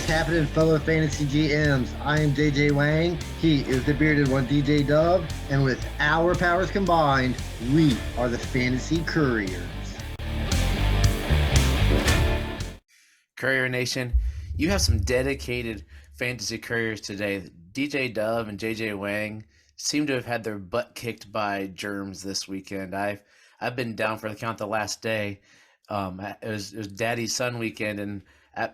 is happening, fellow fantasy GMs? I am JJ Wang. He is the bearded one, DJ Dub. And with our powers combined, we are the Fantasy Couriers. Courier Nation, you have some dedicated fantasy couriers today. DJ Dub and JJ Wang seem to have had their butt kicked by germs this weekend. I've been down for the count the last day. It was Daddy's son weekend, and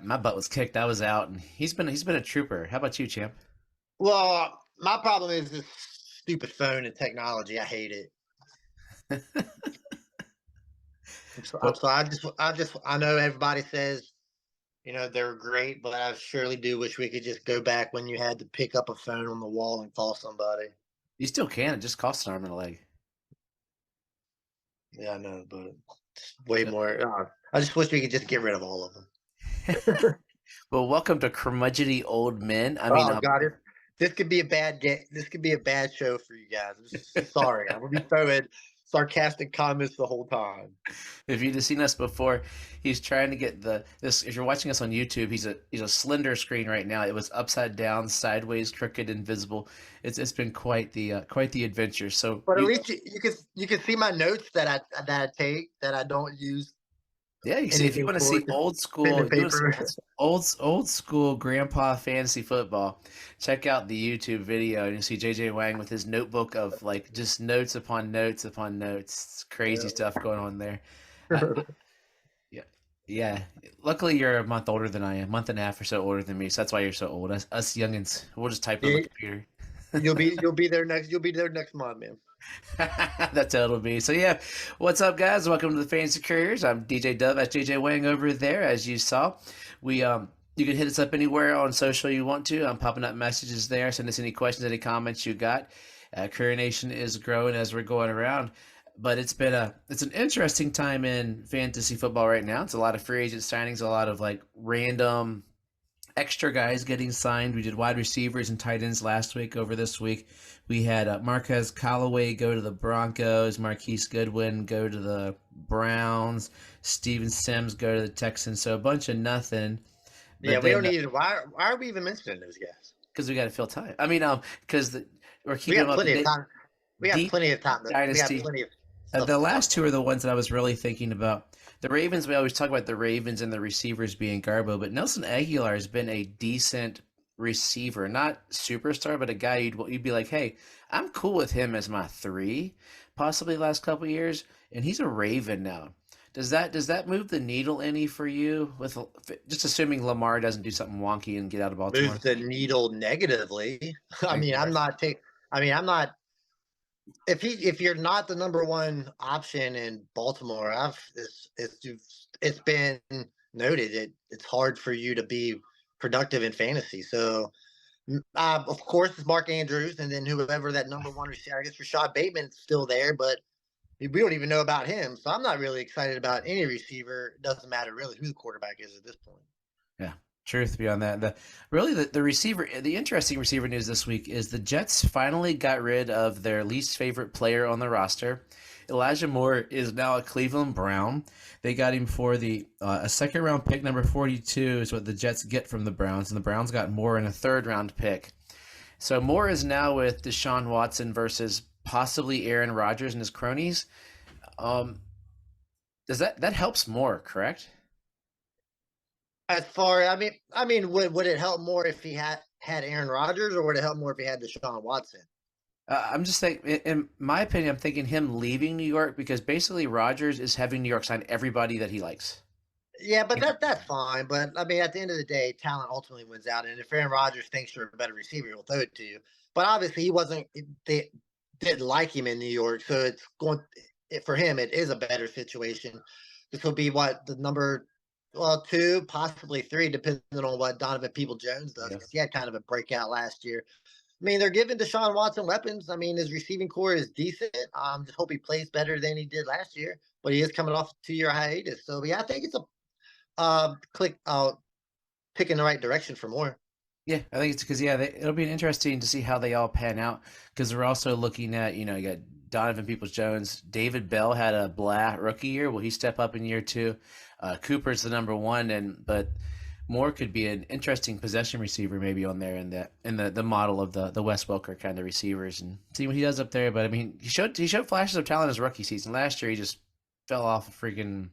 my butt was kicked. I was out, and he's been a trooper. How about you, champ? Well, my problem is this stupid phone and technology. I hate it. I know everybody says, they're great, but I surely do wish we could just go back when you had to pick up a phone on the wall and call somebody. You still can. It just costs an arm and a leg. Yeah, I know, but it's way more. I just wish we could just get rid of all of them. Well, welcome to Curmudgeony Old Men. God, this could be a bad This could be a bad show for you guys. I'm sorry. I'm gonna be throwing sarcastic comments the whole time. If you'd have seen us before, he's trying to get this. If you're watching us on YouTube, he's a slender screen right now. It was upside down, sideways, crooked, invisible. It's been quite the adventure. So, but at least you can see my notes that I take that I don't use. Yeah, you see, if you want to see old school grandpa fantasy football, check out the YouTube video, and you see JJ Wang with his notebook of like just notes upon notes upon notes. It's crazy stuff going on there. Yeah. Luckily, you're a month older than I am, month and a half or so older than me, so that's why you're so old. Us youngins, we'll just type on the computer. You'll be there next month, man. That's how it'll be. So yeah, what's up, guys? Welcome to the Fantasy Couriers. I'm DJ Dub. That's JJ Wang over there, as you saw. We you can hit us up anywhere on social you want to. I'm popping up messages there. Send us any questions, any comments you got. Courier Nation is growing as we're going around, but it's an interesting time in fantasy football right now. It's a lot of free agent signings, a lot of like random extra guys getting signed. We did wide receivers and tight ends last week. Over this week, we had Marquez Callaway go to the Broncos, Marquise Goodwin go to the Browns, Steven Sims go to the Texans. So a bunch of nothing. Yeah, we don't need. Why are we even mentioning those guys? Because we got to fill time. I mean, because we're keeping them up to date. We have plenty of time. Dynasty. The last two are the ones that I was really thinking about. The Ravens, we always talk about the Ravens and the receivers being Garbo, but Nelson Aguilar has been a decent receiver, not superstar, but a guy you'd be like, hey, I'm cool with him as my 3, possibly the last couple of years, and he's a Raven now. Does that move the needle any for you? With just assuming Lamar doesn't do something wonky and get out of Baltimore, moves the needle negatively. I'm not. If you're not the number one option in Baltimore, it's been noted it's hard for you to be productive in fantasy. So, of course, it's Mark Andrews, and then whoever that number one receiver. I guess Rashad Bateman's still there, but we don't even know about him. So I'm not really excited about any receiver. It doesn't matter really who the quarterback is at this point. Yeah. Truth beyond that. The interesting receiver news this week is the Jets finally got rid of their least favorite player on the roster. Elijah Moore is now a Cleveland Brown. They got him for a second round pick, number 42 is what the Jets get from the Browns, and the Browns got Moore in a third round pick. So Moore is now with Deshaun Watson versus possibly Aaron Rodgers and his cronies. Does that helps Moore, correct? As far, would it help more if he had Aaron Rodgers, or would it help more if he had Deshaun Watson? I'm just saying, in my opinion, I'm thinking him leaving New York because basically Rodgers is having New York sign everybody that he likes. Yeah, but that's fine. But at the end of the day, talent ultimately wins out. And if Aaron Rodgers thinks you're a better receiver, he'll throw it to you. But obviously, they didn't like him in New York, so for him, it is a better situation. This will be the number. Well, 2, possibly 3, depending on what Donovan Peoples-Jones does. Because he had kind of a breakout last year. They're giving Deshaun Watson weapons. His receiving core is decent. Just hope he plays better than he did last year. But he is coming off a 2-year hiatus. So, yeah, I think it's a pick in the right direction for more. Yeah, I think it's because, it'll be interesting to see how they all pan out. Because we're also looking at, you got Donovan Peoples-Jones. David Bell had a rookie year. Will he step up in year 2? Cooper's the number 1, but Moore could be an interesting possession receiver maybe on there in the model of the Wes Welker kind of receivers and see what he does up there. But I mean, he showed flashes of talent his rookie season. Last year he just fell off a freaking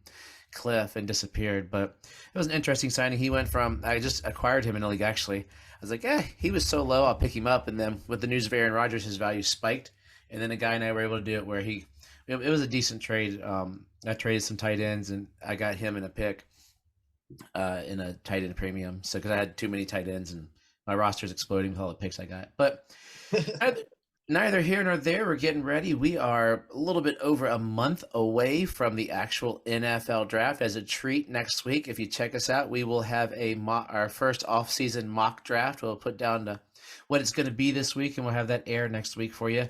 cliff and disappeared. But it was an interesting signing. He went from I just acquired him in the league actually. I was like, he was so low, I'll pick him up. And then with the news of Aaron Rodgers, his value spiked. And then a guy and I were able to do it where it was a decent trade. I traded some tight ends and I got him in a pick in a tight end premium. So because I had too many tight ends and my roster is exploding with all the picks I got. But neither here nor there. We're getting ready. We are a little bit over a month away from the actual NFL draft. As a treat, next week, if you check us out, we will have our first off-season mock draft. We'll put down what it's going to be this week, and we'll have that air next week for you.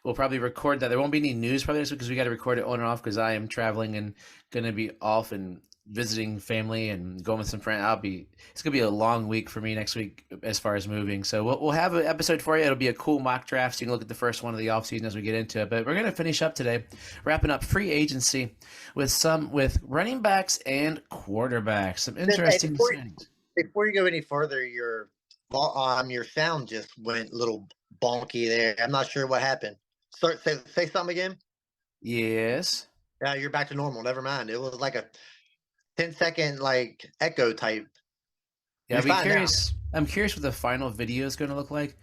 We'll probably record that. There won't be any news probably this week because we got to record it on and off because I am traveling and going to be off and visiting family and going with some friends. It's gonna be a long week for me next week as far as moving. So we'll have an episode for you. It'll be a cool mock draft, so you can look at the first one of the offseason as we get into it. But we're gonna finish up today, wrapping up free agency with running backs and quarterbacks. Some interesting signings. Before you go any further, your sound just went a little bonky there. I'm not sure what happened. Say something again. Yes. Yeah, you're back to normal. Never mind. It was like a 10-second like echo type. Yeah, I'm curious what the final video is going to look like.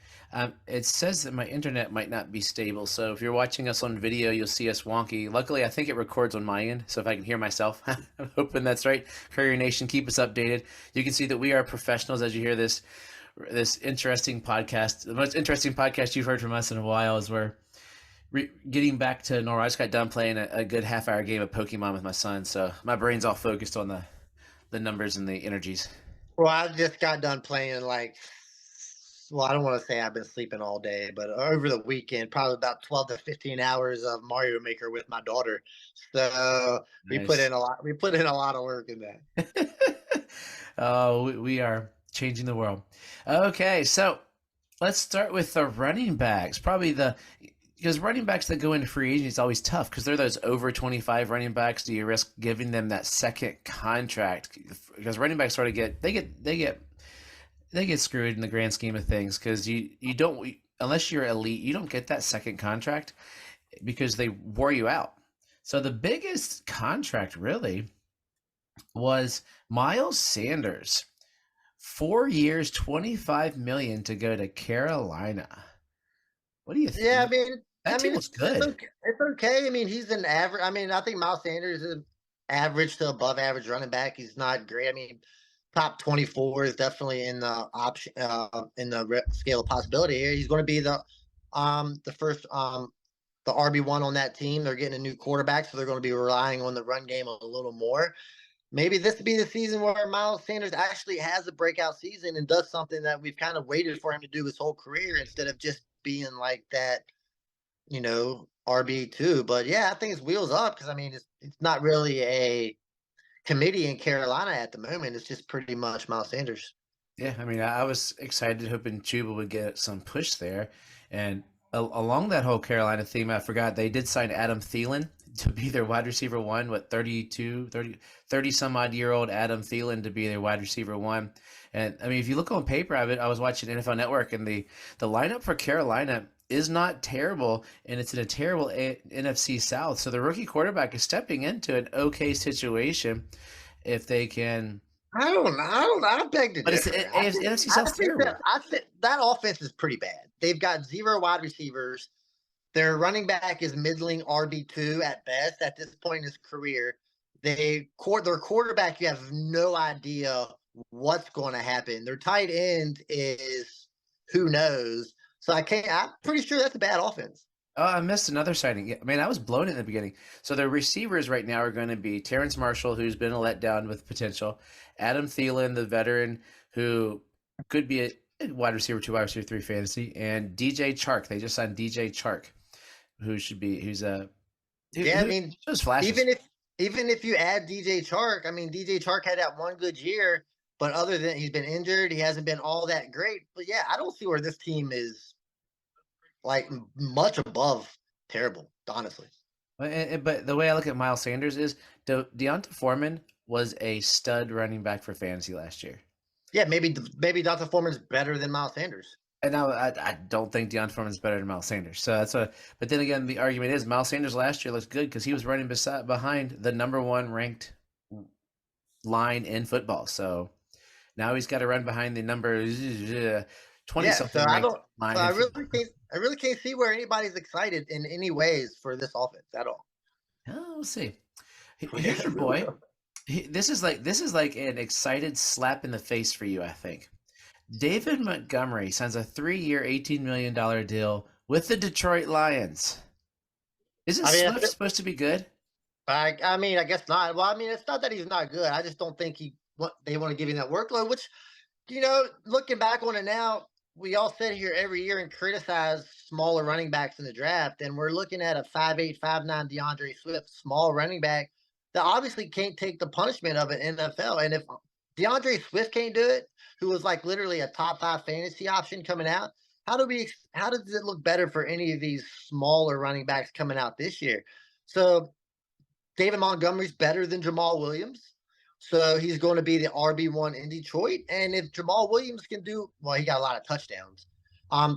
It says that my internet might not be stable, so if you're watching us on video, you'll see us wonky. Luckily, I think it records on my end, so if I can hear myself, I'm hoping that's right. Courier Nation, keep us updated. You can see that we are professionals as you hear this interesting podcast. The most interesting podcast you've heard from us in a while is we're getting back to normal. I just got done playing a good half-hour game of Pokemon with my son, so my brain's all focused on the numbers and the energies. Well, I just got done playing I don't want to say I've been sleeping all day, but over the weekend, probably about 12 to 15 hours of Mario Maker with my daughter. So Nice. we put in a lot. We put in a lot of work in that. Oh, we are changing the world. Okay, so let's start with the running backs. Because running backs that go into free agency is always tough because they're those over 25 running backs. Do you risk giving them that second contract? Because running backs sort of get screwed in the grand scheme of things because you don't, unless you're elite, you don't get that second contract because they wore you out. So the biggest contract really was Miles Sanders, 4 years, $25 million to go to Carolina. What do you think? Yeah, That team was good. It's okay. I mean, he's an average. I mean, I think Miles Sanders is an average to above average running back. He's not great. I mean, top 24 is definitely in the option in the scale of possibility here. He's going to be the first the RB1 on that team. They're getting a new quarterback, so they're going to be relying on the run game a little more. Maybe this will be the season where Miles Sanders actually has a breakout season and does something that we've kind of waited for him to do his whole career instead of just being like that, RB2. But yeah, I think it's wheels up because I mean it's not really a committee in Carolina at the moment. It's just pretty much Miles Sanders. Yeah, I mean, I was excited hoping Chuba would get some push there. And along that whole Carolina theme, I forgot they did sign Adam Thielen to be their wide receiver one, 30 some odd year old Adam Thielen to be their wide receiver one. And I mean, if you look on paper, I was watching NFL Network and the lineup for Carolina is not terrible, and it's in a terrible NFC South. So the rookie quarterback is stepping into an okay situation if they can. I don't know. I beg to differ. But it's NFC South terrible. I think that offense is pretty bad. They've got 0 wide receivers. Their running back is middling RB2 at best at this point in his career. Their quarterback, you have no idea what's going to happen. Their tight end is who knows. So I'm pretty sure that's a bad offense. Oh, I missed another signing. I mean, I was blown in the beginning. So the receivers right now are going to be Terrence Marshall, who's been a letdown with potential, Adam Thielen, the veteran, who could be a wide receiver 2, wide receiver 3 fantasy, and DJ Chark. They just signed DJ Chark, who's flashes. Even if you add DJ Chark, I mean, DJ Chark had that one good year, but other than he's been injured, he hasn't been all that great. But yeah, I don't see where this team is like much above terrible, honestly. But the way I look at Miles Sanders is Deonta Foreman was a stud running back for fantasy last year. Yeah, maybe Dr. Foreman's better than Miles Sanders. And now I don't think Deion Foreman's better than Miles Sanders. So that's a. But then again, the argument is Miles Sanders last year looked good because he was running behind the number one ranked line in football. So now he's got to run behind the number 20 Yeah, so something I ranked don't. So line in I football. really can't see where anybody's excited in any ways for this offense at all. Oh, we'll see. Here's your boy. This is like an excited slap in the face for you, I think. David Montgomery signs a 3-year, $18 million deal with the Detroit Lions. Isn't I mean, Swift supposed to be good? I mean, I guess not. Well, I mean, it's not that he's not good. I just don't think they want to give him that workload. Which, looking back on it now, we all sit here every year and criticize smaller running backs in the draft, and we're looking at a 5'8", 5'9" DeAndre Swift, small running back that obviously can't take the punishment of an NFL. And if DeAndre Swift can't do it, who was like literally a top 5 fantasy option coming out, how does it look better for any of these smaller running backs coming out this year? So David Montgomery's better than Jamal Williams. So he's going to be the RB1 in Detroit. And if Jamal Williams can do, well, he got a lot of touchdowns.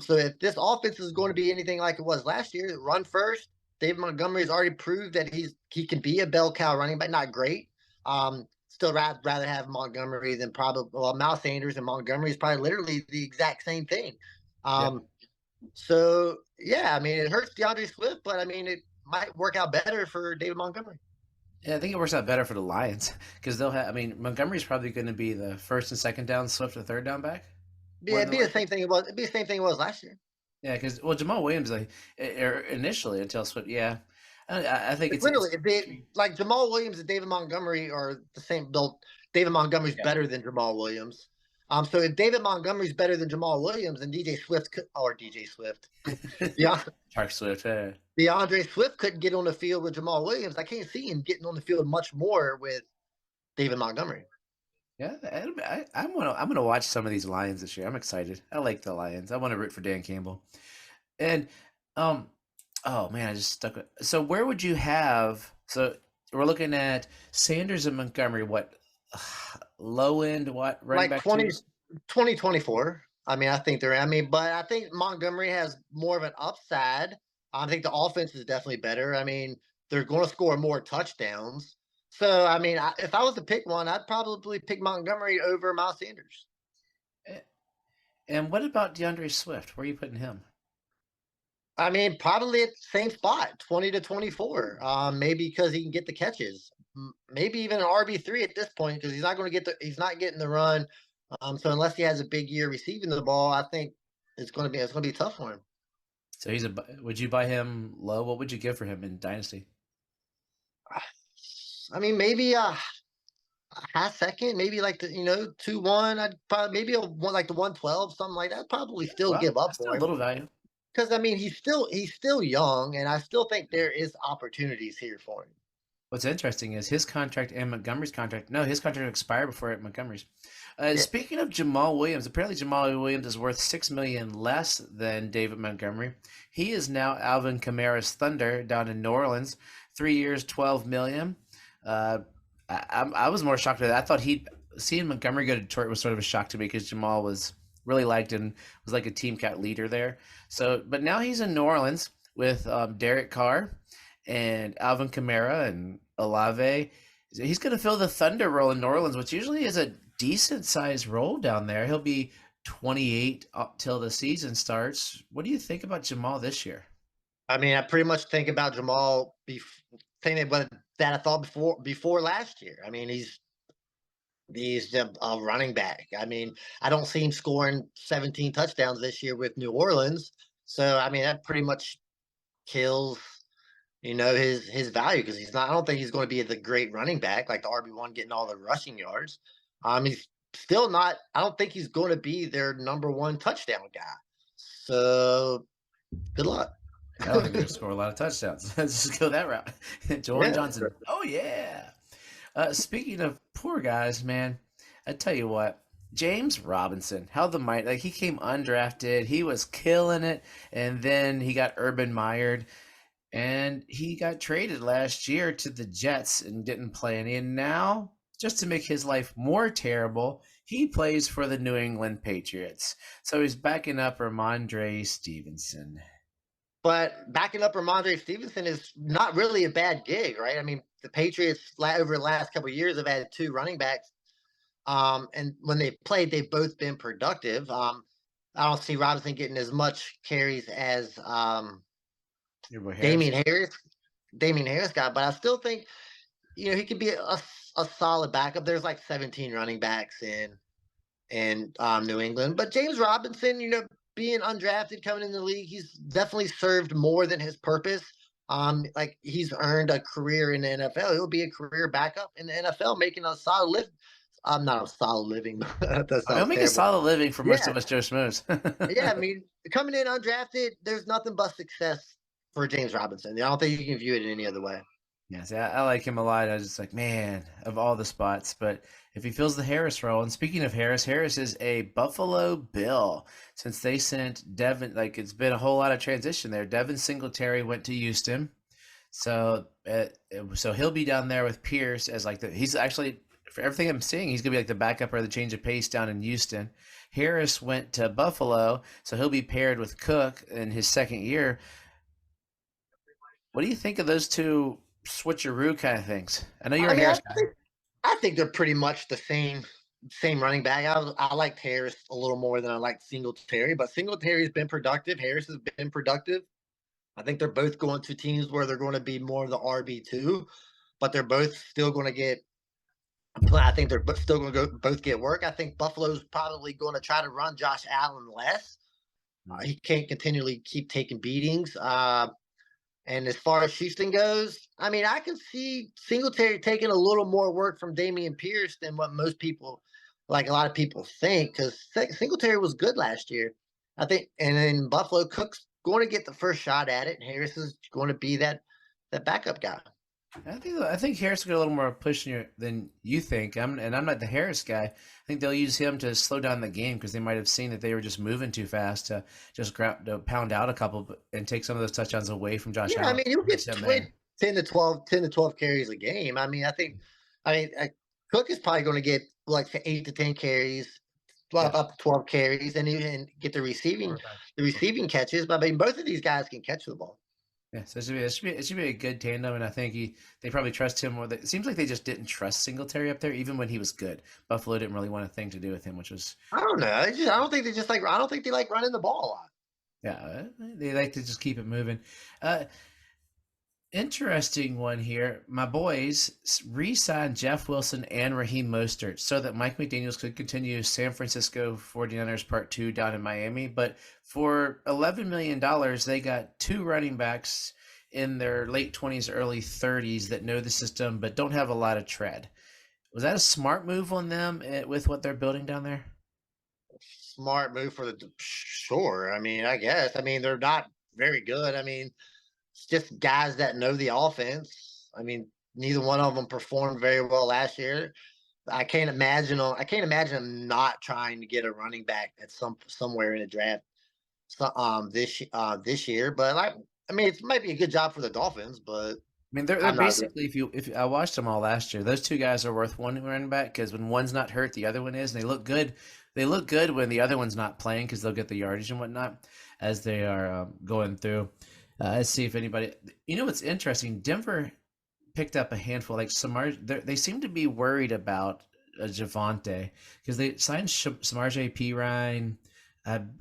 So if this offense is going to be anything like it was last year, run first. David Montgomery has already proved that he can be a bell cow running back. Not great. Still rather have Montgomery than probably Miles Sanders, and Montgomery is probably literally the exact same thing. Yeah. So yeah, I mean it hurts DeAndre Swift, but I mean it might work out better for David Montgomery. Yeah, I think it works out better for the Lions because they'll have. I mean, Montgomery's probably going to be the first and second down, Swift the third down back. Yeah, More than likely. It'd be the same thing it was last year. Yeah, because Jamal Williams initially until Swift. Yeah, I think It's it's literally like Jamal Williams and David Montgomery are the same. David Montgomery's yeah. better than Jamal Williams. So if David Montgomery's better than Jamal Williams, and DJ Swift, yeah, Park Swift. Yeah. DeAndre Swift couldn't get on the field with Jamal Williams. I can't see him getting on the field much more with David Montgomery. Yeah, I'm gonna watch some of these Lions this year. I'm excited. I like the Lions. I want to root for Dan Campbell. And um, oh man, I just stuck with. So where would you have? So we're looking at Sanders and Montgomery. What low end? What running Like back twos? 2024. I mean, I think they're. I mean, but I think Montgomery has more of an upside. I think the offense is definitely better. I mean, they're going to score more touchdowns. So, I mean, if I was to pick one, I'd probably pick Montgomery over Miles Sanders. And what about DeAndre Swift? Where are you putting him? I mean, probably at the same spot, 20 to 24. Maybe because he can get the catches. Maybe even an RB3 at this point because he's not getting the run. So unless he has a big year receiving the ball, I think it's gonna be tough for him. So would you buy him low? What would you give for him in Dynasty? I mean, maybe a half second, maybe like 2-1. I'd probably maybe like the 112, something like that. I'd probably still Well, give up that's still for a him little value. because I mean he's still young, and I still think there is opportunities here for him. What's interesting is his contract and Montgomery's contract. No, his contract expired before Montgomery's. Yeah, Speaking of Jamal Williams, apparently Jamal Williams is worth $6 million less than David Montgomery. He is now Alvin Kamara's Thunder down in New Orleans, 3 years, $12 million. I was more shocked at that. I thought seeing Montgomery go to Detroit was sort of a shock to me because Jamal was really liked and was like a team cat leader there. So, but now he's in New Orleans with Derek Carr and Alvin Kamara and Olave. He's going to fill the Thunder role in New Orleans, which usually is a decent sized role down there. He'll be 28 up till the season starts. What do you think about Jamal this year? I mean, I pretty much think about Jamal thing that I thought before last year. I mean, he's a running back. I mean, I don't see him scoring 17 touchdowns this year with New Orleans. So I mean, that pretty much kills his value because he's not. I don't think he's going to be the great running back like the RB1 getting all the rushing yards. He's still not. I don't think he's going to be their number one touchdown guy. So good luck. I don't think they're going to score a lot of touchdowns. Let's just go that route. Juwan Johnson. Oh yeah. Speaking of poor guys, man, I tell you what. James Robinson, how the might like he came undrafted, he was killing it, and then he got Urban Meyered. And he got traded last year to the Jets and didn't play any. And now just to make his life more terrible, he plays for the New England Patriots. So he's backing up Ramondre Stevenson. But backing up Ramondre Stevenson is not really a bad gig, right? I mean, the Patriots over the last couple of years have had two running backs, and when they played, they've both been productive. I don't see Robinson getting as much carries as Your boy Harris. Damian Harris. Damian Harris got, but I still think he could be a solid backup. There's like 17 running backs in New England. But James Robinson, being undrafted coming in the league, he's definitely served more than his purpose. Like he's earned a career in the NFL. He'll be a career backup in the NFL, making a solid live. I'm not a solid living. That He'll sounds make a terrible. solid living for most Yeah, of us Joe Schmoes. yeah. I mean, coming in undrafted, there's nothing but success for James Robinson. I don't think you can view it in any other way. Yeah, see, I like him a lot. I was just like, man, of all the spots. But if he fills the Harris role, and speaking of Harris, Harris is a Buffalo Bill. Since they sent Devin, like it's been a whole lot of transition there. Devin Singletary went to Houston, so he'll be down there with Pierce as like he's actually for everything I'm seeing, he's gonna be like the backup or the change of pace down in Houston. Harris went to Buffalo, so he'll be paired with Cook in his second year. What do you think of those two switcheroo kind of things? I know you're I a mean, Harris guy. I think they're pretty much the same running back. I liked Harris a little more than I liked Singletary, but Singletary's been productive. Harris has been productive. I think they're both going to teams where they're going to be more of the RB2, but they're both still going to get. I think they're still going to both get work. I think Buffalo's probably going to try to run Josh Allen less. He can't continually keep taking beatings. And as far as Houston goes, I mean, I can see Singletary taking a little more work from Damian Pierce than what most people, like a lot of people think, because Singletary was good last year. I think, and then Buffalo Cook's going to get the first shot at it, and Harris is going to be that backup guy. I think Harris will get a little more push than you think. I'm not the Harris guy. I think they'll use him to slow down the game because they might have seen that they were just moving too fast to just to pound out a couple and take some of those touchdowns away from Josh Yeah, I Allen. mean, he'll get Them there. 10 to 12 carries a game. I mean, Cook is probably going to get like 8 to 10 carries, Yeah. up to 12 carries, and even get the receiving catches. But I mean, both of these guys can catch the ball. Yeah, so it should be a good tandem, and I think they probably trust him more. It seems like they just didn't trust Singletary up there, even when he was good. Buffalo didn't really want a thing to do with him, which was I don't know. I don't think I don't think they like running the ball a lot. yeah, they like to just keep it moving. Uh, Interesting one here. My boys re-signed Jeff Wilson and Raheem Mostert so that Mike McDaniels could continue San Francisco 49ers Part 2 down in Miami. But for $11 million, they got two running backs in their late 20s, early 30s that know the system but don't have a lot of tread. Was that a smart move on them with what they're building down there? Smart move for the sure. I mean, I guess. I mean, they're not very good. I mean, it's just guys that know the offense. I mean, neither one of them performed very well last year. I can't imagine them not trying to get a running back at somewhere in the draft. So, this year, but I mean, it might be a good job for the Dolphins, but I mean, they're I'm not. basically if I watched them all last year, those two guys are worth one running back because when one's not hurt, the other one is, and they look good. They look good when the other one's not playing because they'll get the yardage and whatnot as they are going through. Let's see if anybody. You know what's interesting? Denver picked up a handful. Like they seem to be worried about Javante because they signed Samaje Perine.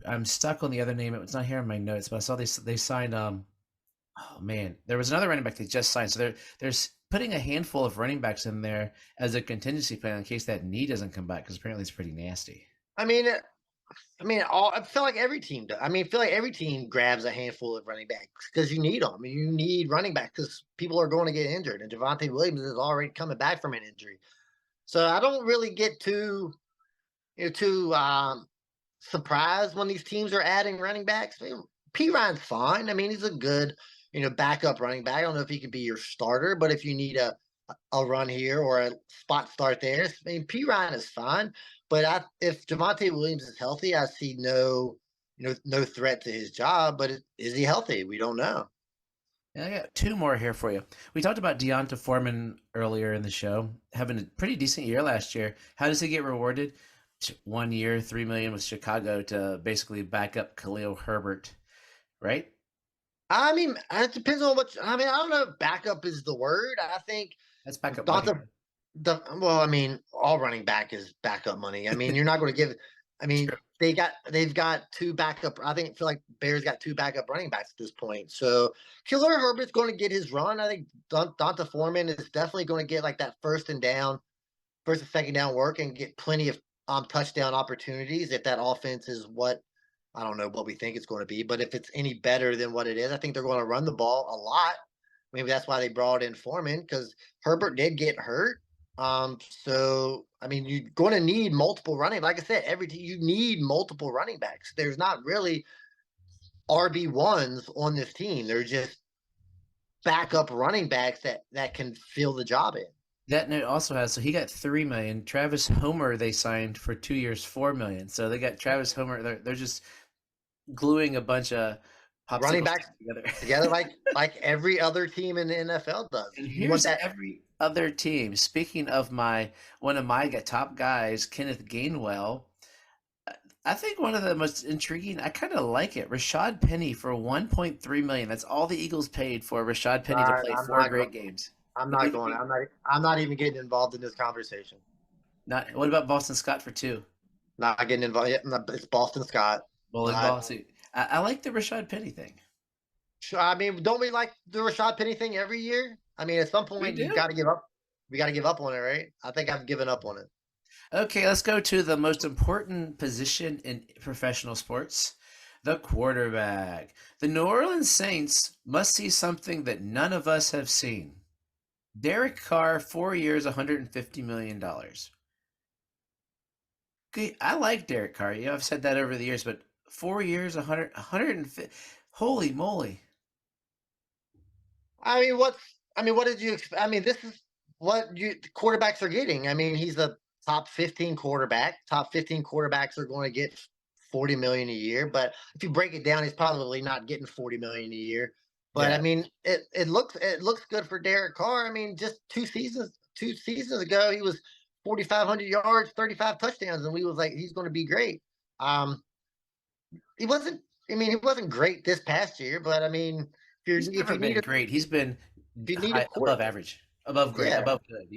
I'm stuck on the other name. It's not here in my notes, but I saw they signed. Oh man, there was another running back they just signed. So they're putting a handful of running backs in there as a contingency plan in case that knee doesn't come back because apparently it's pretty nasty. I mean, I feel like every team does. I mean, I feel like every team grabs a handful of running backs because you need them. I mean, you need running backs because people are going to get injured, and Javante Williams is already coming back from an injury. So I don't really get too surprised when these teams are adding running backs. P Ryan's fine. I mean, he's a good backup running back. I don't know if he can be your starter, but if you need a run here or a spot start there, I mean, P Ryan is fine. But if Javante Williams is healthy, I see no threat to his job. But is he healthy? We don't know. And I got two more here for you. We talked about Deonta Foreman earlier in the show, having a pretty decent year last year. How does he get rewarded? 1 year, $3 million with Chicago to basically back up Khalil Herbert, right? I mean, it depends on what. I mean, I don't know if backup is the word. I think That's backup money. Donta, well, I mean, all running back is backup money. I mean, you're not going to give. I mean, True. they've got two backup. I think feel like Bears got two backup running backs at this point. So Killer Herbert's going to get his run. I think Donta Foreman is definitely going to get like that first and second down work and get plenty of touchdown opportunities if that offense is what I don't know what we think it's going to be, but if it's any better than what it is, I think they're going to run the ball a lot. Maybe that's why they brought in Foreman because Herbert did get hurt. So I mean, you're going to need multiple running. Like I said, every team you need multiple running backs. There's not really RB1s on this team. They're just backup running backs that can fill the job in. That note also has, so he got 3 million. Travis Homer they signed for 2 years, 4 million. So they got Travis Homer. They're just gluing a bunch of Running popsicle backs sticks together together. like every other team in the NFL does. And You want here's that every other team. Speaking of one of my top guys, Kenneth Gainwell. I think one of the most intriguing. I kind of like it. Rashad Penny for 1.3 million. That's all the Eagles paid for Rashad Penny to play I'm four not going. great games. I'm You not think going. he- I'm not even getting involved in this conversation. Not. What about Boston Scott for two? Not getting involved. It's Boston Scott. Bowling Not. ball. See, I like the Rashad Penny thing. I mean, don't we like the Rashad Penny thing every year? I mean, at some We point you do. got to give up. We got to give up on it, right? I think I've given up on it. Okay, let's go to the most important position in professional sports, the quarterback. The New Orleans Saints must see something that none of us have seen. Derek Carr, 4 years, $150 million. Okay, I like Derek Carr. I've said that over the years, but 4 years, 150. Holy moly. I mean, what's? I mean, what did you expect? I mean, this is what quarterbacks are getting. I mean, he's a top 15 quarterback. Top 15 quarterbacks are going to get 40 million a year. But if you break it down, he's probably not getting 40 million a year. But I Yeah. mean, it looks good for Derek Carr. I mean, just two seasons ago, he was 4,500 yards, 35 touchdowns, and we was like, he's going to be great. Um, he wasn't. I mean, he wasn't great this past year, but I mean, He's if never you need been a great. He's been if you need a high, quarter, above average, above great, yeah. above good.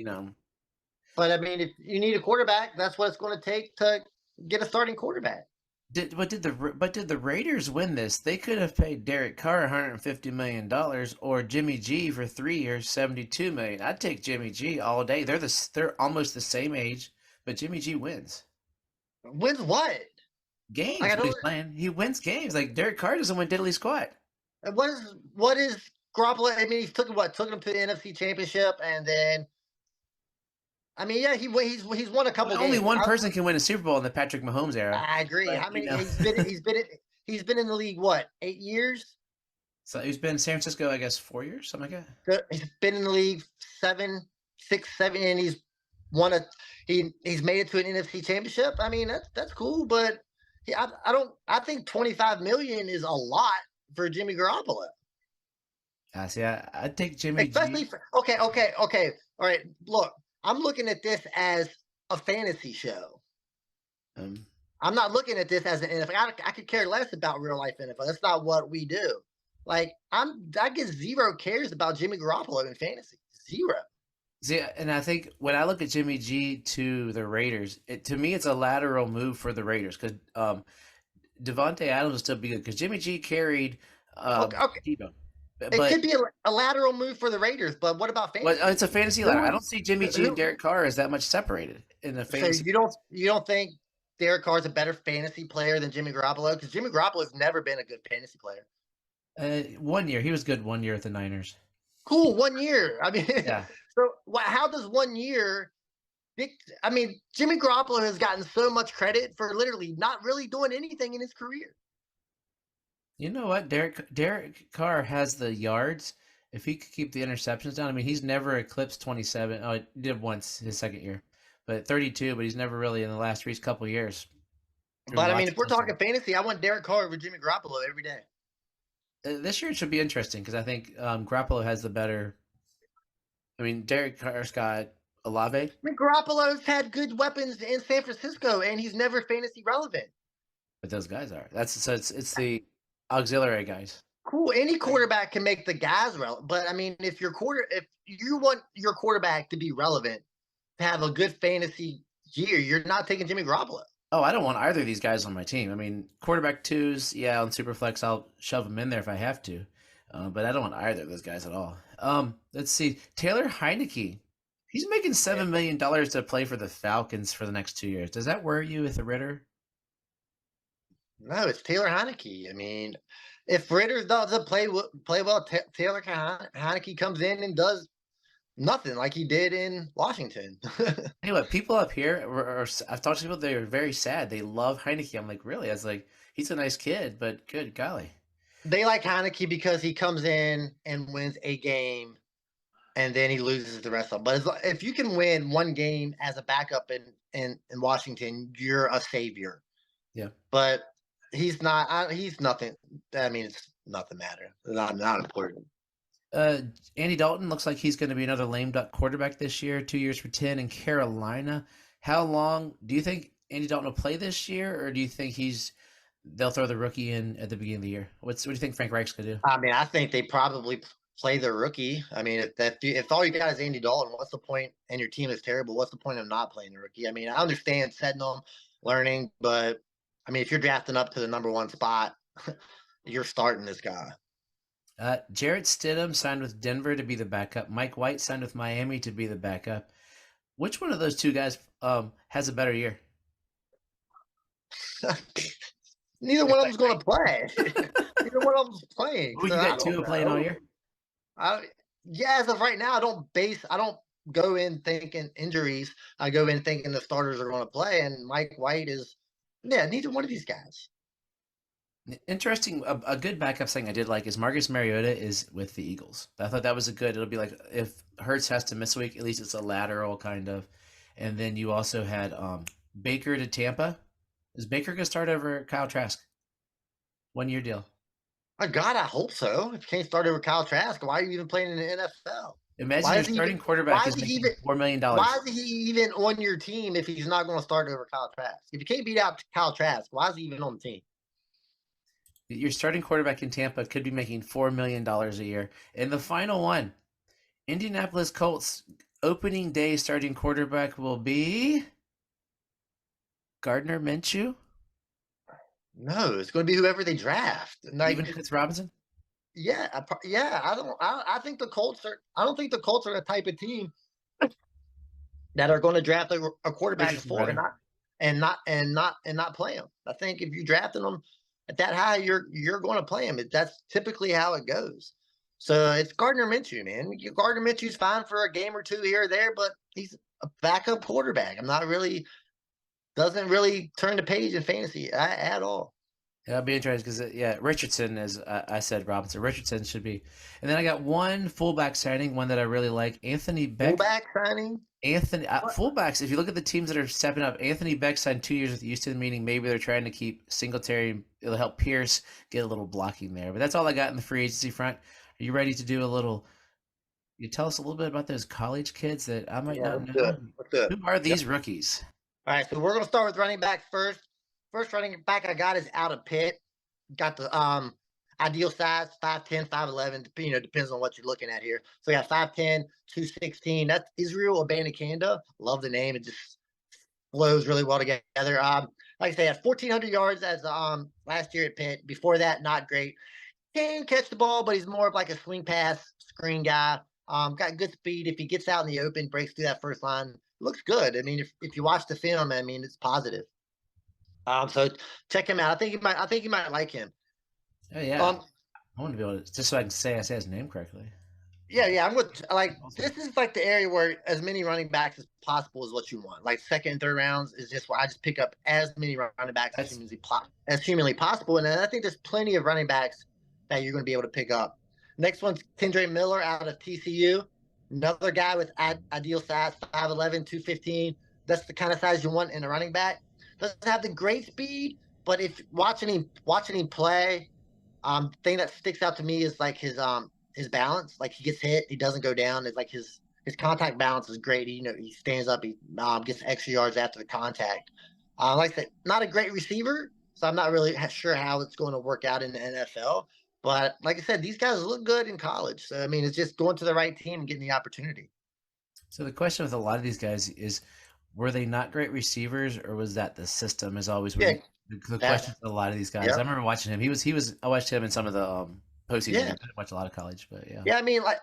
But I mean, if you need a quarterback, that's what it's going to take to get a starting quarterback. Did the Raiders win this? They could have paid Derek Carr $150 million or Jimmy G for 3 years, 72 million. I'd take Jimmy G all day. They're almost the same age, but Jimmy G wins Wins what? Like games I when don't. he's playing. He wins games. Like Derek Carr doesn't win diddly squat. What is Garoppolo? I mean, took him to the NFC Championship, and then I mean, yeah, he's won a couple Only games. one I, person can win a Super Bowl in the Patrick Mahomes era. I agree. But How many? He's been in the league what 8 years? so he's been in San Francisco, I guess, 4 years, something like that. He's been in the league 7, 6, 7, and he's made it to an NFC Championship. I mean, that's cool, but I don't. I think 25 million is a lot for Jimmy Garoppolo, I see. I'd take Jimmy especially G. for okay. All right, look, I'm looking at this as a fantasy show. Um, I'm not looking at this as an NFL. I could care less about real life NFL. That's not what we do. Like I get zero cares about Jimmy Garoppolo in fantasy. Zero. See, and I think when I look at Jimmy G to the Raiders, to me it's a lateral move for the Raiders because Devontae Adams will still be good because Jimmy G carried Okay. Debo. It But could be a lateral move for the Raiders, but what about it's fantasy? a fantasy ladder. I Who, don't see Jimmy G and who, Derek Carr as that much separated in the so fantasy. you don't think Derek Carr's a better fantasy player than Jimmy Garoppolo? Because Jimmy Garoppolo's never been a good fantasy player. 1 year he was good 1 year at the Niners. Cool, 1 year. I mean, Yeah, so how does 1 year? I mean, Jimmy Garoppolo has gotten so much credit for literally not really doing anything in his career. you know what? Derek Carr has the yards. If he could keep the interceptions down, I mean, he's never eclipsed 27. Oh, he did once his second year, but 32. But he's never really in the last couple years through But I mean, lots if of we're touchdowns. talking fantasy, I want Derek Carr over Jimmy Garoppolo every day. this year it should be interesting because I think Garoppolo has the better. I mean, Derek Carr's got Olave, I mean, Garoppolo's had good weapons in San Francisco, and he's never fantasy relevant. but those guys are. That's so it's the auxiliary guys. Cool. Any quarterback can make the guys relevant, but I mean, if you want your quarterback to be relevant, to have a good fantasy year, you're not taking Jimmy Garoppolo. Oh, I don't want either of these guys on my team. I mean, quarterback twos, yeah, on Superflex, I'll shove them in there if I have to. But I don't want either of those guys at all. Let's see. Taylor Heineke. He's making $7 million to play for the Falcons for the next 2 years. Does that worry you with the Ritter? No, it's Taylor Heineke. I mean, if Ritter doesn't play well, Taylor Heineke comes in and does nothing like he did in Washington. Anyway, people up here, I've talked to people, they're very sad. They love Heineke. I'm like, really? I was like, he's a nice kid, but good golly. They like Heineke because he comes in and wins a game, and then he loses the rest of them. But if you can win one game as a backup in Washington, you're a savior. Yeah. But he's not. He's nothing. I mean, it's nothing matter. Not important. Andy Dalton looks like he's going to be another lame duck quarterback this year. 2 years for 10 in Carolina. How long do you think Andy Dalton will play this year, or do you think they'll throw the rookie in at the beginning of the year? What do you think Frank Reich's going to do? I mean, I think they probably play the rookie. I mean, if all you got is Andy Dalton, what's the point? And your team is terrible. What's the point of not playing the rookie? I mean, I understand setting them, learning, but I mean, if you're drafting up to the number one spot, you're starting this guy. Jarrett Stidham signed with Denver to be the backup. Mike White signed with Miami to be the backup. Which one of those two guys has a better year? Neither one of them's going to play. Neither one of them's playing. Who you got two playing all year? Yeah, as of right now, I don't go in thinking injuries. I go in thinking the starters are going to play, and Mike White is, neither one of these guys. Interesting. A good backup thing I did like is Marcus Mariota is with the Eagles. I thought that was it'll be like if Hurts has to miss a week, at least it's a lateral kind of. And then you also had Baker to Tampa. Is Baker going to start over Kyle Trask? 1 year deal. God, I hope so. If you can't start over Kyle Trask, why are you even playing in the NFL? Imagine your starting quarterback is making $4 million. Why is he even on your team if he's not going to start over Kyle Trask? If you can't beat out Kyle Trask, why is he even on the team? Your starting quarterback in Tampa could be making $4 million a year. And the final one, Indianapolis Colts opening day starting quarterback will be Gardner Minshew. No, it's going to be whoever they draft. Even if it's Robinson. Yeah. I think the Colts are. I don't think the Colts are the type of team that are going to draft a quarterback before and not play him. I think if you drafted them at that high, you're going to play him. That's typically how it goes. So it's Gardner Minshew, man. Gardner Minshew's fine for a game or two here or there, but he's a backup quarterback. Doesn't really turn the page in fantasy at all. Yeah, that'll be interesting because Richardson, as I said, Robinson. Richardson should be. And then I got one fullback signing, one that I really like, Anthony Beck. Fullback signing. Fullbacks. If you look at the teams that are stepping up, Anthony Beck signed 2 years with Houston, meaning maybe they're trying to keep Singletary. It'll help Pierce get a little blocking there. But that's all I got in the free agency front. Are you ready to do a little? You tell us a little bit about those college kids that I might not know. Who are these rookies? All right, so we're going to start with running backs first. First running back I got is out of Pitt. Got the ideal size, 5'10", 5'11", depends on what you're looking at here. So we got 5'10", 216. That's Israel Abanikanda. Love the name. It just flows really well together. Like I say, had 1,400 yards as last year at Pitt. Before that, not great. Can catch the ball, but he's more of like a swing pass screen guy. Got good speed. If he gets out in the open, breaks through that first line, looks good. I mean, if you watch the film, I mean, it's positive. So check him out. I think you might like him. Oh yeah. I want to be able to, just so I can say his name correctly. Yeah. I'm with this is like the area where as many running backs as possible is what you want. Like second and third rounds is just where I just pick up as many running backs as humanly possible. And then I think there's plenty of running backs that you're going to be able to pick up. Next one's Kendre Miller out of TCU. Another guy with ideal size, 5'11", 215. That's the kind of size you want in a running back. Doesn't have the great speed, but if watching him play, Thing that sticks out to me is like his balance. Like he gets hit, he doesn't go down. It's like his contact balance is great. He stands up, he gets extra yards after the contact. Like I said, not a great receiver, so I'm not really sure how it's going to work out in the NFL. But like I said, these guys look good in college. So I mean, it's just going to the right team and getting the opportunity. So the question with a lot of these guys is, were they not great receivers, or was that the system? Is always Yeah, the that question with a lot of these guys. I yeah, remember watching him. He was. I watched him in some of the postseason yeah, games. I didn't watch a lot of college, but yeah. yeah. I mean, like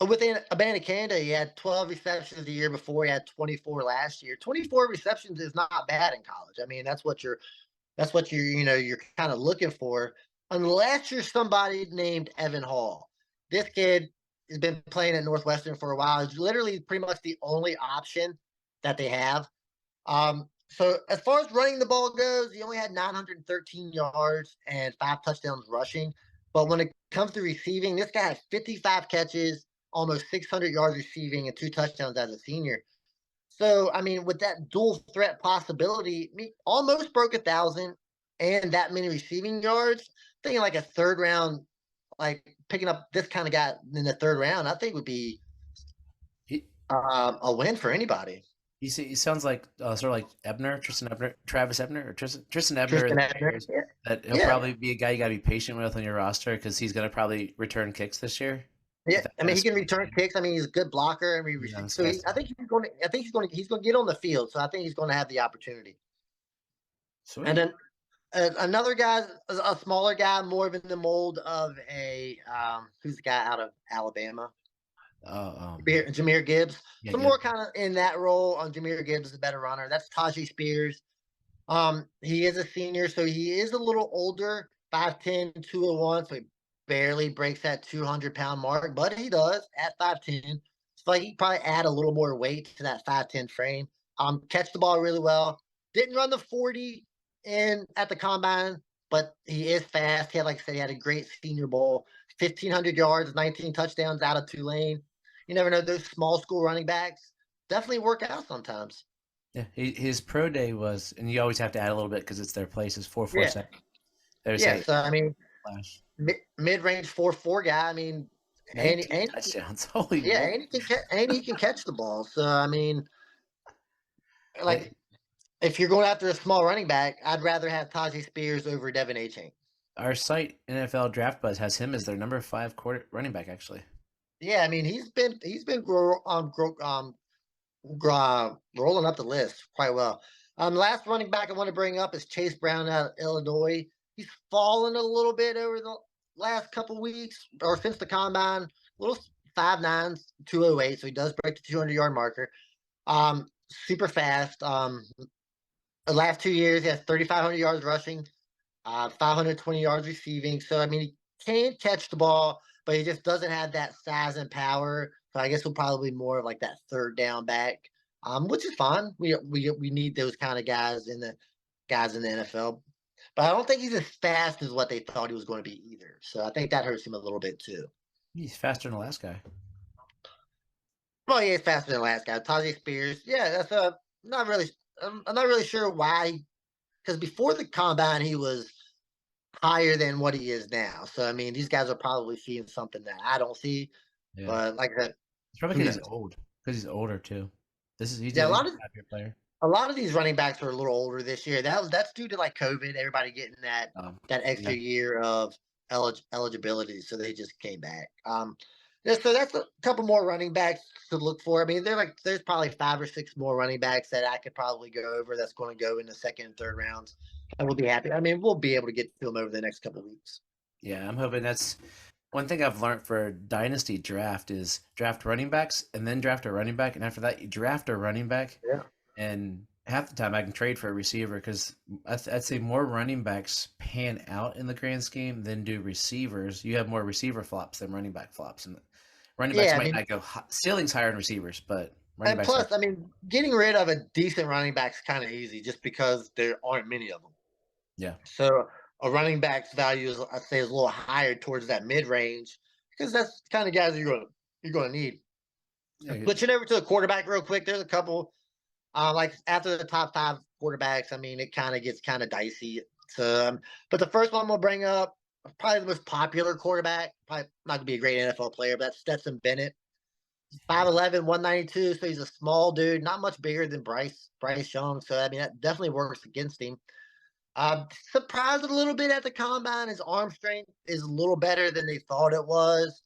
within Canada, he had 12 receptions the year before. He had 24 last year. 24 receptions is not bad in college. I mean, you're kind of looking for, unless you're somebody named Evan Hall. This kid has been playing at Northwestern for a while. It's literally pretty much the only option that they have. So as far as running the ball goes, he only had 913 yards and 5 touchdowns rushing. But when it comes to receiving, this guy had 55 catches, almost 600 yards receiving, and 2 touchdowns as a senior. So, I mean, with that dual threat possibility, I mean, almost broke 1,000 and that many receiving yards. Thinking like a third round, like picking up this kind of guy in the third round, I think would be He a win for anybody. he, he sounds like sort of like Ebner, Tristan Ebner, Travis Ebner, or Tristan Ebner in Tristan the Ebner, Couriers. yeah, That he'll yeah, probably be a guy you got to be patient with on your roster because he's going to probably return kicks this year. yeah. With that I kind mean, of he can speed. return kicks. I mean, he's a good blocker. I mean, Yeah, this so guy's I think he's going to. I think he's going to get on the field. So I think he's going to have the opportunity. And sweet. then another guy, a smaller guy, more in the mold of a who's the guy out of Alabama, Oh, Jameer Gibbs. yeah, So good. more kind of in that role. On Jameer Gibbs is a better runner. That's Tajee Spears. He is a senior, so he is a little older, 5'10", 201, so he barely breaks that 200-pound mark, but he does at 5'10". So like he probably add a little more weight to that 5'10" frame. Catch the ball really well. Didn't run the 40 in at the combine, but he is fast. He had, like I said, he had a great senior bowl, 1,500 yards, 19 touchdowns out of Tulane. You never know, those small school running backs definitely work out sometimes. Yeah, his pro day was, and you always have to add a little bit because it's their place. Is 4 4 Yeah. 7. They Yeah. say So I mean, flash mid range 4-4 guy. I mean, and 19 touchdowns. Holy yeah, moly! and he can catch the ball. So I mean, They, like if you're going after a small running back, I'd rather have Tajay Spears over Devin A. our site NFL Draft Buzz has him as their number 5 quarter running back. Actually, Yeah, I mean he's been rolling up the list quite well. Last running back I want to bring up is Chase Brown out of Illinois. He's fallen a little bit over the last couple weeks or since the combine. A little 5'9", 208, so he does break the 200-yard marker. Super fast. The last 2 years he has 3,500 yards rushing, 520 yards receiving. So I mean he can catch the ball, but he just doesn't have that size and power. So I guess he'll probably be more of like that third down back, which is fine. We need those kind of guys in the NFL. But I don't think he's as fast as what they thought he was going to be either. So I think that hurts him a little bit too. he's faster than the last guy. Well, yeah, he's faster than the last guy, Tajay Spears. Yeah, that's not really. I'm not really sure why, because before the combine he was higher than what he is now. So I mean, these guys are probably seeing something that I don't see. Yeah, But like I said, it's probably who because he's knows? old. Because he's older too. He's Yeah, a 5 year player. a lot of these running backs are a little older this year. That's due to like COVID, everybody getting that extra Yeah, year of eligibility, so they just came back. Yeah, so that's a couple more running backs to look for. I mean, there's probably 5 or 6 more running backs that I could probably go over. That's going to go in the second and third rounds, and we'll be happy. I mean, we'll be able to get to them over the next couple of weeks. yeah. I'm hoping that's one thing I've learned for dynasty draft is draft running backs and then draft a running back, and after that you draft a running back. Yeah. And half the time I can trade for a receiver because I'd say more running backs pan out in the grand scheme than do receivers. You have more receiver flops than running back flops, and running backs Yeah, I might mean, not go ceilings higher than receivers, but running and backs are. plus, I mean, getting rid of a decent running back is kind of easy just because there aren't many of them. Yeah, So a running back's value is, I'd say, is a little higher towards that mid range because that's the kind of guys you're going to need. yeah, Switching over to the quarterback real quick, there's a couple. Like after the top 5 quarterbacks, I mean, it kind of gets kind of dicey. So, but the first one we'll bring up, probably the most popular quarterback. Probably not gonna be a great NFL player, but that's Stetson Bennett. 5'11", 192, so he's a small dude, not much bigger than Bryce Young. So I mean that definitely works against him. I'm surprised a little bit at the combine. His arm strength is a little better than they thought it was,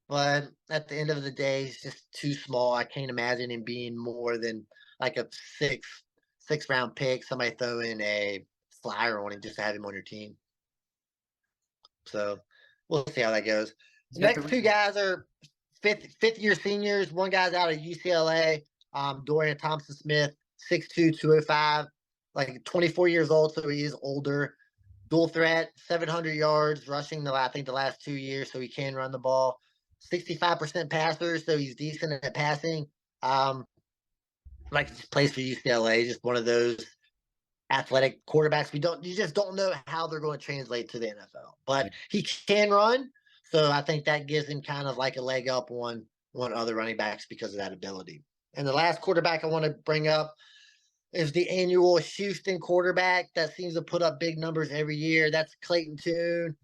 but at the end of the day, he's just too small. I can't imagine him being more than like a six round pick. Somebody throw in a flyer on him just to have him on your team. So we'll see how that goes. He's The got the next two range. guys are fifth year seniors. One guy's out of UCLA, Dorian Thompson Smith, 6'2", 205, like 24 years old, so he is older. Dual threat, 700 yards rushing I think the last 2 years, so he can run the ball. 65% passer, so he's decent at passing. Like he just plays for UCLA, just one of those athletic quarterbacks. You just don't know how they're going to translate to the NFL, but he can run. So I think that gives him kind of like a leg up on other running backs because of that ability. And the last quarterback I want to bring up is the annual Houston quarterback that seems to put up big numbers every year. That's Clayton Tune,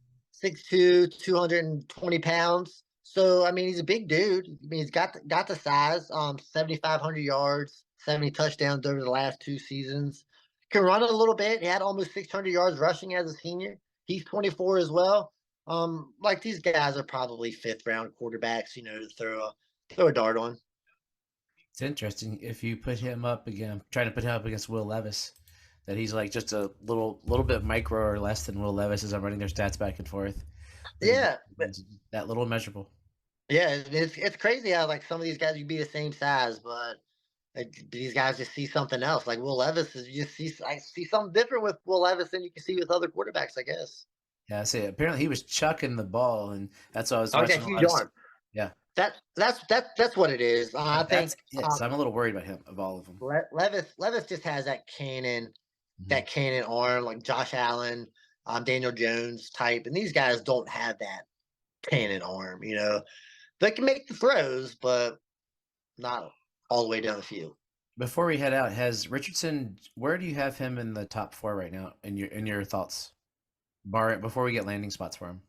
6'2", 220 pounds. So I mean, he's a big dude. I mean, he's got the size. 7,500 yards, 70 touchdowns over the last 2 seasons. Can run it a little bit. He had almost 600 yards rushing as a senior. He's 24 as well. Like these guys are probably fifth round quarterbacks, to throw a dart on. It's interesting if you put him up again. I'm trying to put him up against Will Levis. That he's like just a little bit micro or less than Will Levis as I'm running their stats back and forth. But Yeah, he's that little measurable. yeah, it's crazy how like some of these guys you be the same size, but like, these guys just see something else. Like Will Levis is you just see I see something different with Will Levis than you can see with other quarterbacks, I guess. Yeah, I see. Apparently he was chucking the ball, and that's why I was Oh, yeah, watching a huge lot of. arm. Yeah, That's what it is. I think that's it. So I'm a little worried about him of all of them. Levis just has Mhm. that cannon arm like Josh Allen, Daniel Jones type, and these guys don't have that cannon arm. They can make the throws, but not all the way down the field. Before we head out, has Richardson? Where do you have him in the top four right now? In your thoughts, before we get landing spots for him,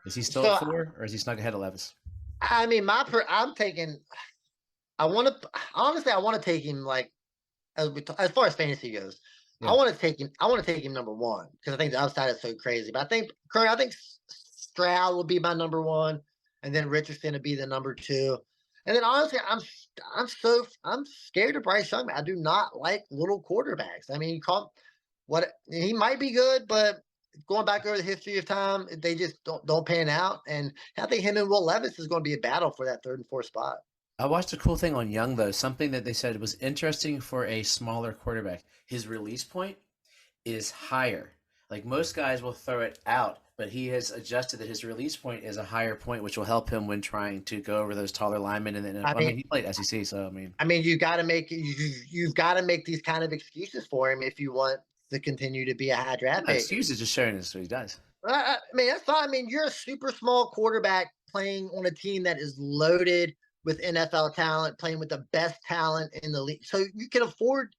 is he still at So four, or is he snuck ahead of Levis? I mean, I'm taking. I want to honestly. I want to take him like as far as fantasy goes. I Yeah. want to take him. I want to take him number one because I think the upside is so crazy. But I think Stroud will be my number one, and then Richardson will be the number two. And then honestly, I'm scared of Bryce Young. I do not like little quarterbacks. I mean, what he might be good, but going back over the history of time, they just don't pan out. And I think him and Will Levis is going to be a battle for that third and fourth spot. I watched a cool thing on Young though. Something that they said was interesting for a smaller quarterback. His release point is higher. Like most guys will throw it out, but he has adjusted that his release point is a higher point, which will help him when trying to go over those taller linemen. And then, I I mean, mean, he played SEC, so I mean, you got to you've got to make these kind of excuses for him if you want to continue to be a high draft no pick. excuses, just showing us what he does. I mean, that's fine. I mean, you're a super small quarterback playing on a team that is loaded with NFL talent, playing with the best talent in the league. So you can afford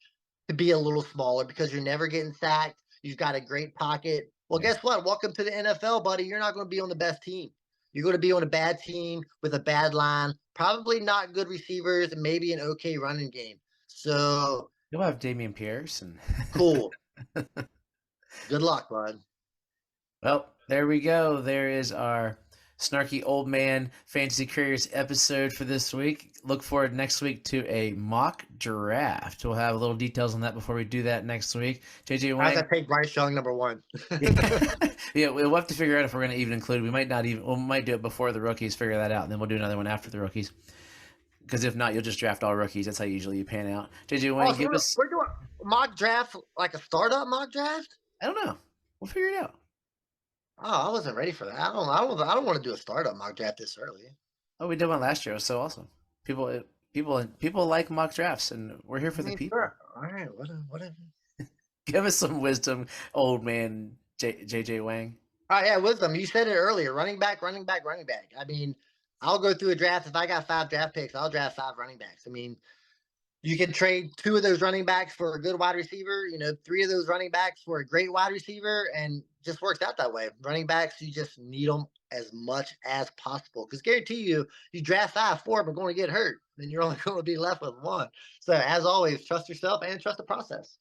to be a little smaller because you're never getting sacked. You've got a great pocket. Well, Yeah. guess what? Welcome to the NFL, buddy. You're not going to be on the best team. You're going to be on a bad team with a bad line, probably not good receivers, and maybe an okay running game. So You'll have Damian Pierce and cool. Good luck, bud. well, there we go. There is our snarky old man fantasy couriers episode for this week. Look forward next week to a mock draft. We'll have a little details on that before we do that next week. JJ How's Wang. that take Bryce Young number one? Yeah, we'll have to figure out if we're going to even include. We might not even. We might do it before the rookies. Figure that out, and then we'll do another one after the rookies. Because if not, you'll just draft all rookies. That's how usually you pan out. JJ Wang, So give us. we're doing mock draft like a startup mock draft. I don't know. We'll figure it out. Oh, I wasn't ready for that. I don't want to do a startup mock draft this early. Oh, we did one last year. It was so awesome. People like mock drafts, and we're here for I the mean, people. sure. All right, whatever. Give us some wisdom, old man JJ Wang. Oh yeah, wisdom. You said it earlier. Running back, running back, running back. I mean, I'll go through a draft. If I got 5 draft picks, I'll draft 5 running backs. I mean, You can trade 2 of those running backs for a good wide receiver, 3 of those running backs for a great wide receiver, and just works out that way. Running backs, you just need them as much as possible. Because guarantee you, you draft 5, 4 of them are going to get hurt. Then you're only going to be left with one. So as always, trust yourself and trust the process.